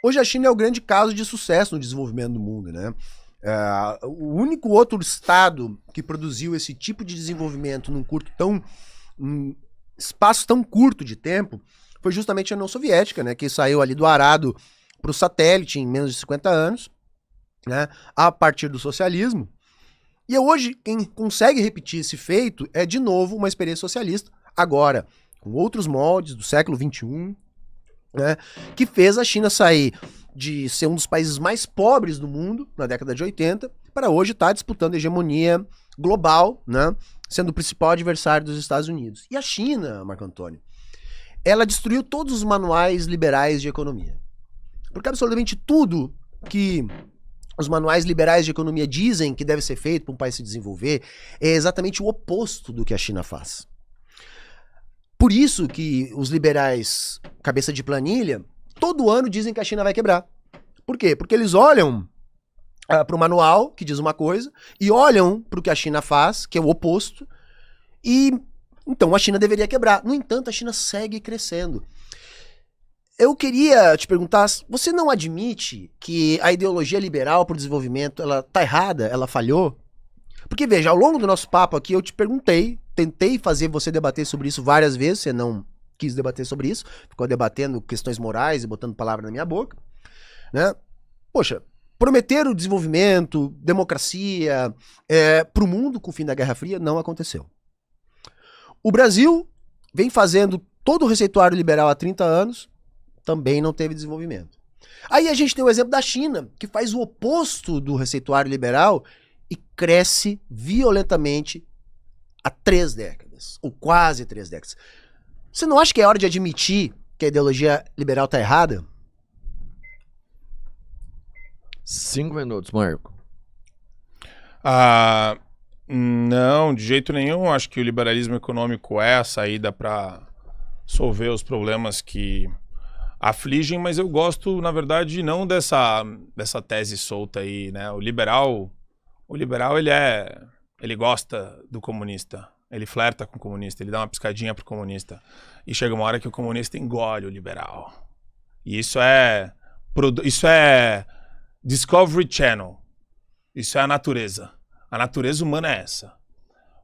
Hoje a China é o grande caso de sucesso no desenvolvimento do mundo, né? O único outro estado que produziu esse tipo de desenvolvimento num espaço tão curto de tempo foi justamente a União Soviética, né? Que saiu ali do arado para o satélite em menos de 50 anos, né? A partir do socialismo. E hoje quem consegue repetir esse feito é de novo uma experiência socialista, agora com outros moldes do século XXI, né? Que fez a China sair de ser um dos países mais pobres do mundo na década de 80 para hoje estar disputando a hegemonia global, né? Sendo o principal adversário dos Estados Unidos. E a China, Marco Antônio, ela destruiu todos os manuais liberais de economia. Porque absolutamente tudo que os manuais liberais de economia dizem que deve ser feito para um país se desenvolver é exatamente o oposto do que a China faz. Por isso que os liberais cabeça de planilha todo ano dizem que a China vai quebrar. Por quê? Porque eles olham para o manual, que diz uma coisa, e olham para o que a China faz, que é o oposto, e então a China deveria quebrar. No entanto, a China segue crescendo. Eu queria te perguntar, você não admite que a ideologia liberal para o desenvolvimento ela tá errada, ela falhou? Porque veja, ao longo do nosso papo aqui eu te perguntei, tentei fazer você debater sobre isso várias vezes, você não quis debater sobre isso, ficou debatendo questões morais e botando palavra na minha boca, né? Poxa, prometer o desenvolvimento, democracia para o mundo com o fim da Guerra Fria não aconteceu. O Brasil vem fazendo todo o receituário liberal há 30 anos, também não teve desenvolvimento. Aí a gente tem o exemplo da China, que faz o oposto do receituário liberal e cresce violentamente há 3 décadas, ou quase 3 décadas. Você não acha que é hora de admitir que a ideologia liberal está errada? 5 minutos, Marco. Não, de jeito nenhum. Acho que o liberalismo econômico é a saída para solver os problemas que afligem, mas eu gosto, na verdade, não dessa tese solta aí, né? O liberal ele gosta do comunista. Ele flerta com o comunista, ele dá uma piscadinha pro comunista. E chega uma hora que o comunista engole o liberal. E isso é Discovery Channel. Isso é a natureza. A natureza humana é essa.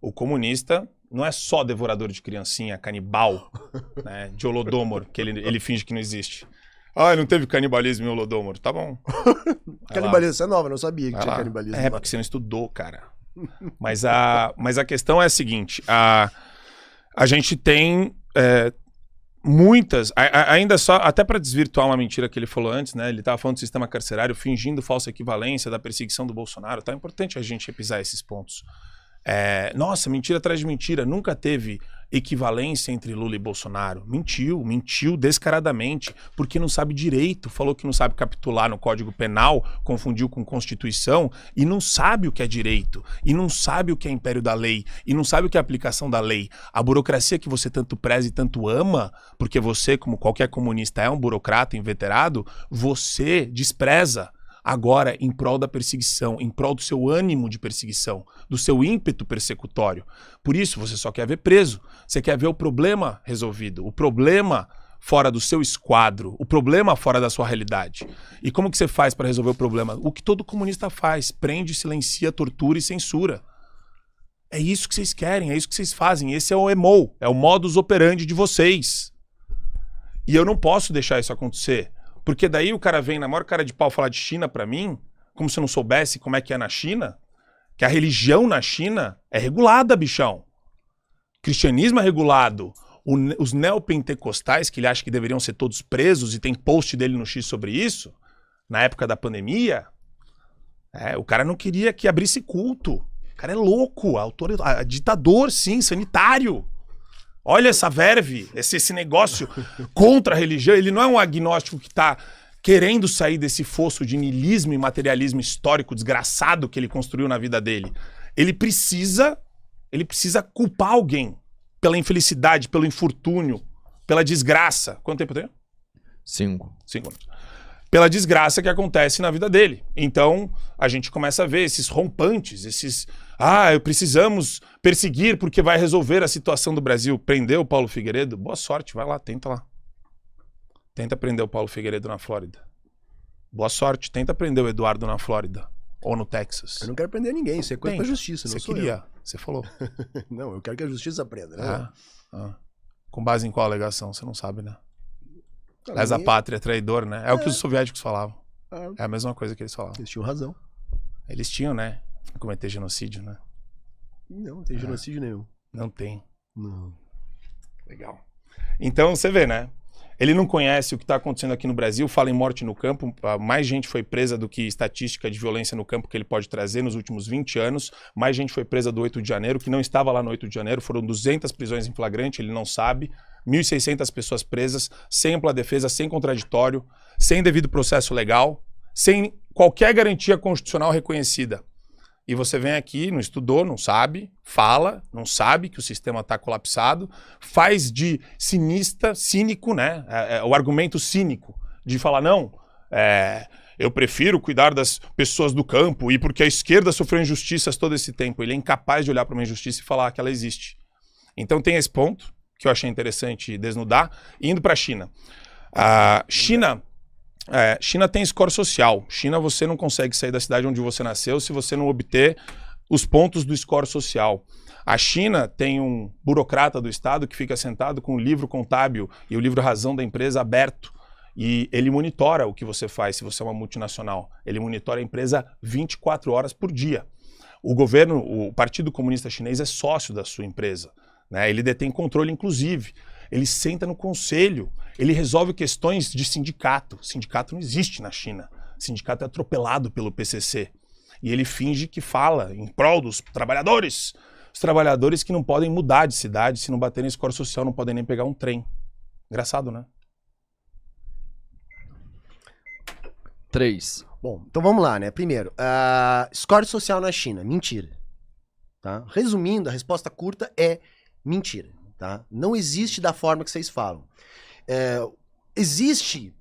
O comunista não é só devorador de criancinha, canibal, né, de Holodomor, que ele finge que não existe. Não teve canibalismo em Holodomor. Tá bom. Canibalismo, isso é nova, não sabia que tinha canibalismo. É, porque você não estudou, cara. Mas a questão é a seguinte, a gente tem muitas, ainda só, até para desvirtuar uma mentira que ele falou antes, né? Ele estava falando do sistema carcerário, fingindo falsa equivalência da perseguição do Bolsonaro. Tá importante a gente repisar esses pontos. Nossa, mentira atrás de mentira. Nunca teve equivalência entre Lula e Bolsonaro. Mentiu descaradamente, porque não sabe direito. Falou que não sabe capitular no Código Penal, confundiu com Constituição, e não sabe o que é direito, e não sabe o que é império da lei, e não sabe o que é aplicação da lei. A burocracia que você tanto preza e tanto ama, porque você, como qualquer comunista, é um burocrata inveterado, você despreza. Agora, em prol da perseguição, em prol do seu ânimo de perseguição, do seu ímpeto persecutório. Por isso, você só quer ver preso. Você quer ver o problema resolvido, o problema fora do seu esquadro, o problema fora da sua realidade. E como que você faz para resolver o problema? O que todo comunista faz, prende, silencia, tortura e censura. É isso que vocês querem, é isso que vocês fazem. Esse é o EMO, é o modus operandi de vocês. E eu não posso deixar isso acontecer. Porque daí o cara vem na maior cara de pau falar de China pra mim, como se eu não soubesse como é que é na China, que a religião na China é regulada, bichão. O cristianismo é regulado. Os neopentecostais, que ele acha que deveriam ser todos presos, e tem post dele no X sobre isso, na época da pandemia, o cara não queria que abrisse culto. O cara é louco, ditador, sim, sanitário. Olha essa verve, esse negócio contra a religião. Ele não é um agnóstico que está querendo sair desse fosso de niilismo e materialismo histórico desgraçado que ele construiu na vida dele. Ele precisa culpar alguém pela infelicidade, pelo infortúnio, pela desgraça. Quanto tempo tem? 5 anos. Pela desgraça que acontece na vida dele. Então, a gente começa a ver esses rompantes, precisamos perseguir porque vai resolver a situação do Brasil. Prendeu o Paulo Figueiredo? Boa sorte, vai lá, tenta lá. Tenta prender o Paulo Figueiredo na Flórida. Boa sorte. Tenta prender o Eduardo na Flórida. Ou no Texas. Eu não quero prender ninguém, isso é coisa pra Tenta. justiça, não Você sou queria. Você falou. eu. Não, eu quero que a justiça prenda, né? Com base em qual alegação? Você não sabe, né? Cara, Lesa ninguém- pátria, traidor, né? É o que os soviéticos falavam. Ah, É a mesma coisa que eles falavam. eles tinham razão. Eles tinham, né? Cometer genocídio, né? Não tem genocídio nenhum. Não tem. Não. Legal. Então, você vê, né? Ele não conhece o que está acontecendo aqui no Brasil, fala em morte no campo, mais gente foi presa do que estatística de violência no campo que ele pode trazer nos últimos 20 anos, mais gente foi presa do 8 de janeiro, que não estava lá no 8 de janeiro, foram 200 prisões em flagrante, ele não sabe, 1.600 pessoas presas, sem ampla defesa, sem contraditório, sem devido processo legal, sem qualquer garantia constitucional reconhecida. E você vem aqui, não estudou, não sabe, fala, não sabe que o sistema está colapsado, faz de cinista, cínico, né? O argumento cínico de falar, não, eu prefiro cuidar das pessoas do campo e porque a esquerda sofreu injustiças todo esse tempo. Ele é incapaz de olhar para uma injustiça e falar que ela existe. Então tem esse ponto que eu achei interessante desnudar. Indo para a China. A China tem score social. China, você não consegue sair da cidade onde você nasceu se você não obter os pontos do score social. A China tem um burocrata do Estado que fica sentado com o livro contábil e o livro razão da empresa aberto. E ele monitora o que você faz se você é uma multinacional. Ele monitora a empresa 24 horas por dia. O governo, o Partido Comunista Chinês é sócio da sua empresa, né? Ele detém controle, inclusive. Ele senta no conselho, ele resolve questões de sindicato. Sindicato não existe na China. Sindicato é atropelado pelo PCC. E ele finge que fala em prol dos trabalhadores. Os trabalhadores que não podem mudar de cidade, se não baterem score social, não podem nem pegar um trem. Engraçado, né? 3. Bom, então vamos lá, né? Primeiro, score social na China, mentira. Tá? Resumindo, a resposta curta é mentira. Tá? Não existe da forma que vocês falam. Existe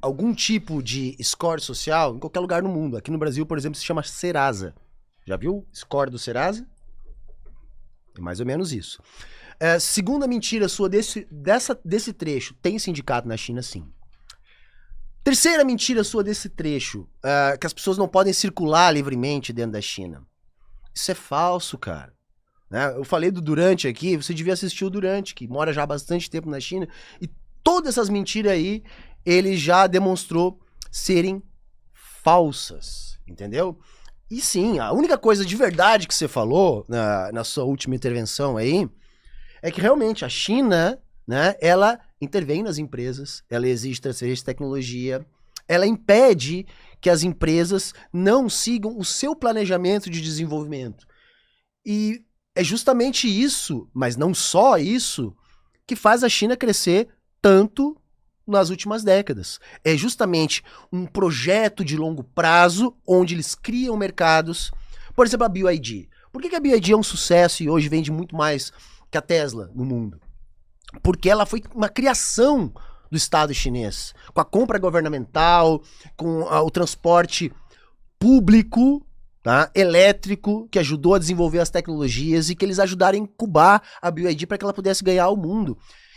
algum tipo de score social em qualquer lugar no mundo. Aqui no Brasil, por exemplo, se chama Serasa. Já viu o score do Serasa? É mais ou menos isso. Segunda mentira sua desse trecho, tem sindicato na China, sim. Terceira mentira sua desse trecho, que as pessoas não podem circular livremente dentro da China. Isso é falso, cara. Né? Eu falei do Durante aqui, você devia assistir o Durante, que mora já há bastante tempo na China, e todas essas mentiras aí, ele já demonstrou serem falsas, entendeu? E sim, a única coisa de verdade que você falou na sua última intervenção aí, é que realmente a China, né, ela intervém nas empresas, ela exige transferência de tecnologia, ela impede que as empresas não sigam o seu planejamento de desenvolvimento. E é justamente isso, mas não só isso, que faz a China crescer tanto nas últimas décadas. É justamente um projeto de longo prazo, onde eles criam mercados. Por exemplo, a BYD. Por que a BYD é um sucesso e hoje vende muito mais que a Tesla no mundo? Porque ela foi uma criação do Estado chinês, com a compra governamental, com o transporte público, tá, elétrico, que ajudou a desenvolver as tecnologias e que eles ajudaram a incubar a BYD para que ela pudesse ganhar o mundo.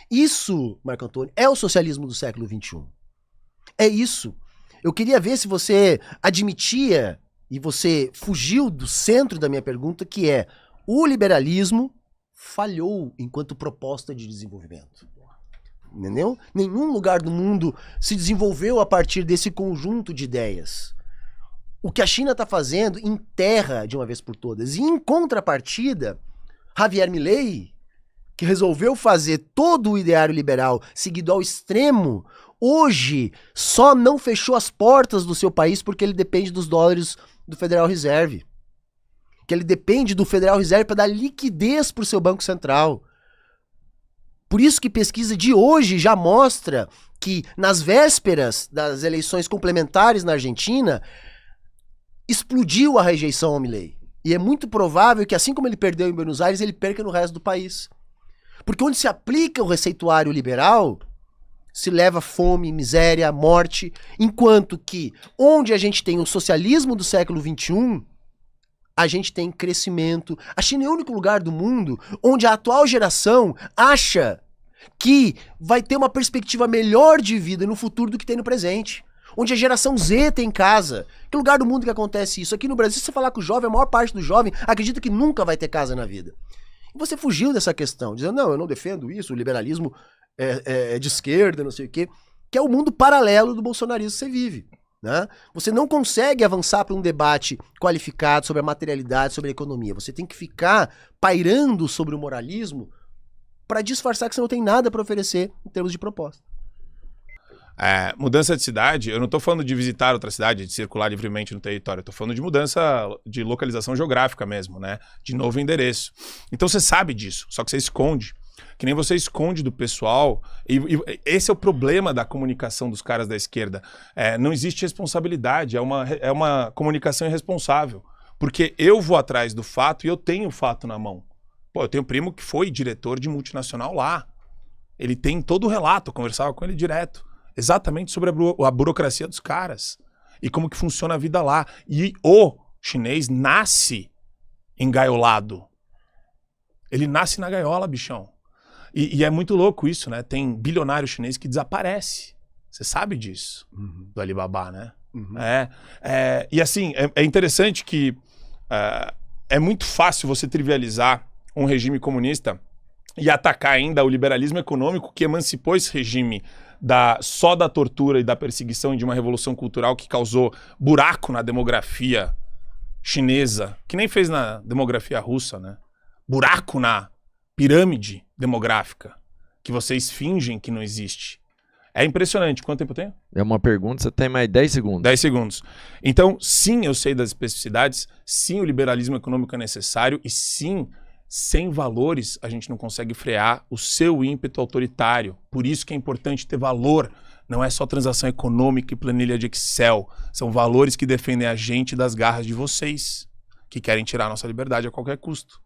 Isso, Marco Antônio, é o socialismo do século XXI. É isso. Eu queria ver se você admitia, e você fugiu do centro da minha pergunta, que é: o liberalismo falhou enquanto proposta de desenvolvimento. Entendeu? Nenhum lugar do mundo se desenvolveu a partir desse conjunto de ideias. O que a China está fazendo enterra de uma vez por todas. E em contrapartida, Javier Milei, que resolveu fazer todo o ideário liberal seguido ao extremo, hoje só não fechou as portas do seu país porque ele depende dos dólares do Federal Reserve. Que ele depende do Federal Reserve para dar liquidez para o seu Banco Central. Por isso que pesquisa de hoje já mostra que nas vésperas das eleições complementares na Argentina, explodiu a rejeição ao Milei. E é muito provável que, assim como ele perdeu em Buenos Aires, ele perca no resto do país. Porque onde se aplica o receituário liberal, se leva fome, miséria, morte, enquanto que onde a gente tem o socialismo do século XXI, a gente tem crescimento. A China é o único lugar do mundo onde a atual geração acha que vai ter uma perspectiva melhor de vida no futuro do que tem no presente. onde a geração Z tem casa. Que lugar do mundo que acontece isso? Aqui no Brasil, se você falar com o jovem, a maior parte do jovem acredita que nunca vai ter casa na vida. E você fugiu dessa questão, dizendo, não, eu não defendo isso, o liberalismo é de esquerda, não sei o quê, que é o mundo paralelo do bolsonarismo que você vive. Né? Você não consegue avançar para um debate qualificado sobre a materialidade, sobre a economia. Você tem que ficar pairando sobre o moralismo para disfarçar que você não tem nada para oferecer em termos de proposta. Mudança de cidade, eu não estou falando de visitar outra cidade, de circular livremente no território, eu estou falando de mudança de localização geográfica mesmo, né? De novo endereço. Então você sabe disso, só que você esconde. Que nem você esconde do pessoal. E esse é o problema da comunicação dos caras da esquerda. Não existe responsabilidade, é uma comunicação irresponsável. Porque eu vou atrás do fato e eu tenho o fato na mão. Pô, eu tenho um primo que foi diretor de multinacional lá. Ele tem todo o relato, eu conversava com ele direto. Exatamente sobre a burocracia dos caras. E como que funciona a vida lá. E o chinês nasce engaiolado. Ele nasce na gaiola, bichão. E é muito louco isso, né? Tem bilionário chinês que desaparece. Você sabe disso, do Alibaba, né? E assim, é interessante que é muito fácil você trivializar um regime comunista e atacar ainda o liberalismo econômico que emancipou esse regime só da tortura e da perseguição e de uma revolução cultural que causou buraco na demografia chinesa, que nem fez na demografia russa, né? Buraco na pirâmide demográfica, que vocês fingem que não existe. É impressionante. Quanto tempo eu tenho? É uma pergunta, você tem mais 10 segundos. 10 segundos. Então, sim, eu sei das especificidades, sim, o liberalismo econômico é necessário e sim, sem valores, a gente não consegue frear o seu ímpeto autoritário. Por isso que é importante ter valor. Não é só transação econômica e planilha de Excel. São valores que defendem a gente das garras de vocês, que querem tirar a nossa liberdade a qualquer custo.